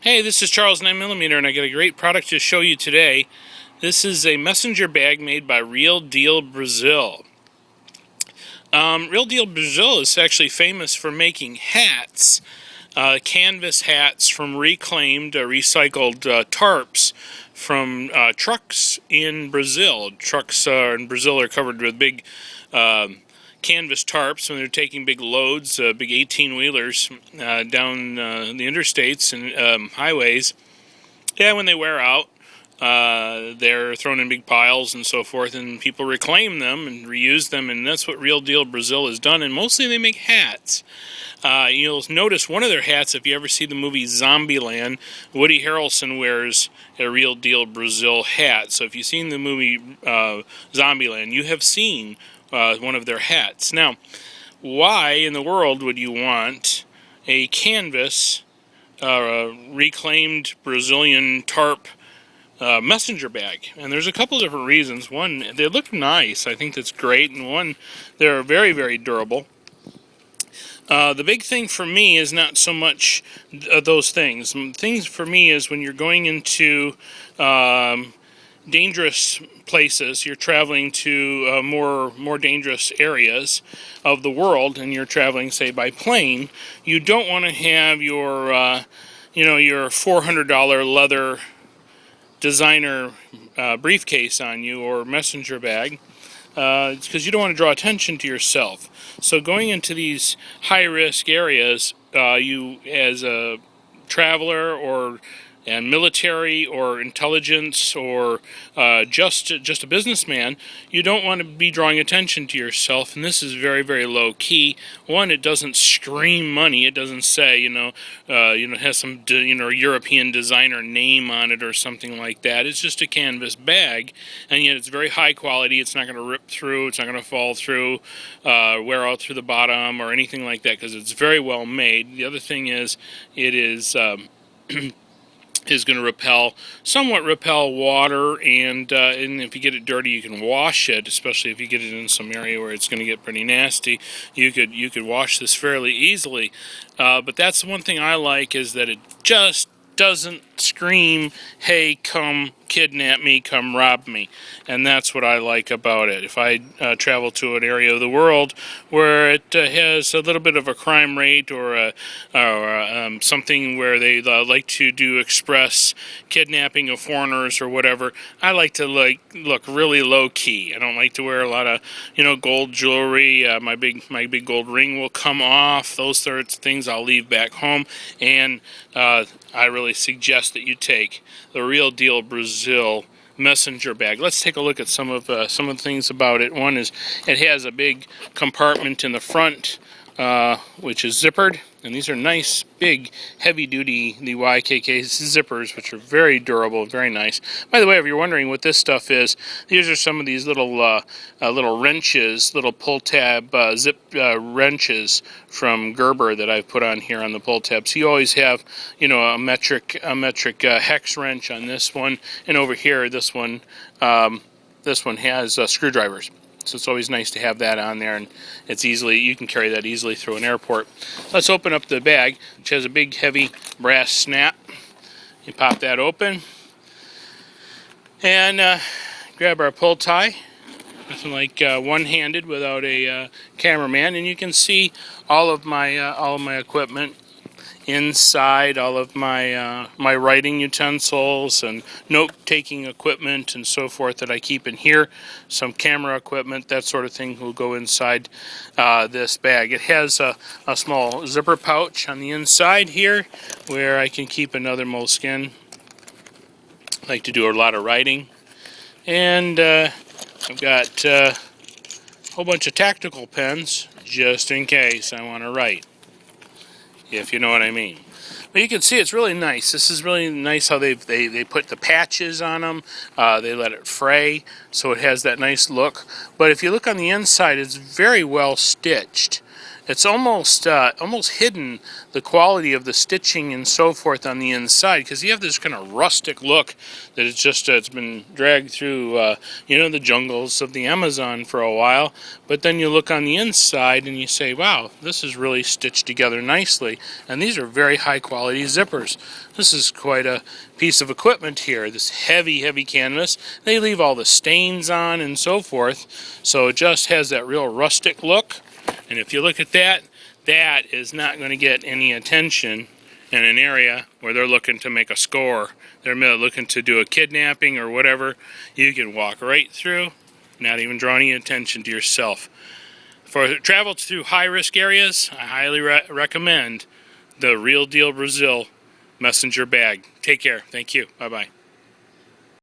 Hey, this is Charles 9mm, and I got a great product to show you today. This is a messenger bag made by Real Deal Brazil. Real Deal Brazil is actually famous for making hats, canvas hats from reclaimed, recycled tarps from trucks in Brazil. Trucks in Brazil are covered with big canvas tarps when they're taking big loads, big 18-wheelers down the interstates and highways. Yeah, when they wear out, they're thrown in big piles and so forth, and people reclaim them and reuse them, and that's what Real Deal Brazil has done, and mostly they make hats. You'll notice one of their hats, if you ever see the movie Zombieland, Woody Harrelson wears a Real Deal Brazil hat. So if you've seen the movie Zombieland, you have seen one of their hats. Now, why in the world would you want a canvas, reclaimed Brazilian tarp messenger bag? And there's a couple different reasons. One, they look nice. I think that's great. And one, they're very, very durable. The big thing for me is not so much those things. Things for me is when you're going into dangerous places, you're traveling to more dangerous areas of the world, and you're traveling, say, by plane. You don't want to have your your $400 leather designer briefcase on you or messenger bag, because you don't want to draw attention to yourself. So going into these high-risk areas, you as a traveler or and military or intelligence or just a businessman, you don't want to be drawing attention to yourself, and this is very, very low key. One, it doesn't scream money. It doesn't say it has some European designer name on it or something like that. It's just a canvas bag, and yet it's very high quality. It's not going to rip through. It's not going to fall through, wear out through the bottom or anything like that, because it's very well made. The other thing is it is is going to somewhat repel water, and if you get it dirty, you can wash it. Especially if you get it in some area where it's going to get pretty nasty, you could wash this fairly easily. But that's the one thing I like, is that it just doesn't scream, "Hey, come kidnap me, come rob me," and that's what I like about it. If I travel to an area of the world where it has a little bit of a crime rate or something where they like to do express kidnapping of foreigners or whatever, I like to look really low key. I don't like to wear a lot of gold jewelry. My big gold ring will come off. Those sorts of things I'll leave back home, and I really suggest that you take the Real Deal Brazil messenger bag. Let's take a look at some of the things about it. One is it has a big compartment in the front, which is zippered, and these are nice, big, heavy-duty, the YKK zippers, which are very durable, very nice. By the way, if you're wondering what this stuff is, these are some of these little wrenches, little pull tab zip wrenches from Gerber that I've put on here on the pull tab. So you always have, a metric hex wrench on this one, and over here, this one has screwdrivers. So it's always nice to have that on there, and you can carry that easily through an airport. Let's open up the bag, which has a big, heavy brass snap. You pop that open, and grab our pull tie. Nothing like one-handed without a cameraman, and you can see all of my equipment inside, all of my my writing utensils and note-taking equipment and so forth that I keep in here. Some camera equipment, that sort of thing, will go inside this bag. It has a small zipper pouch on the inside here where I can keep another moleskin. I like to do a lot of writing, and I've got a whole bunch of tactical pens just in case I want to write, if you know what I mean. But you can see it's really nice. This is really nice how they put the patches on them. They let it fray, so it has that nice look. But if you look on the inside, it's very well stitched. it's almost hidden the quality of the stitching and so forth on the inside, because you have this kind of rustic look that it's been dragged through the jungles of the Amazon for a while. But then you look on the inside and you say, wow, this is really stitched together nicely, and these are very high quality zippers. This is quite a piece of equipment here, this heavy canvas. They leave all the stains on and so forth, so it just has that real rustic look. And if you look at that, that is not going to get any attention in an area where they're looking to make a score. They're looking to do a kidnapping or whatever. You can walk right through, not even draw any attention to yourself. For travel through high-risk areas, I highly recommend the Real Deal Brazil messenger bag. Take care. Thank you. Bye-bye.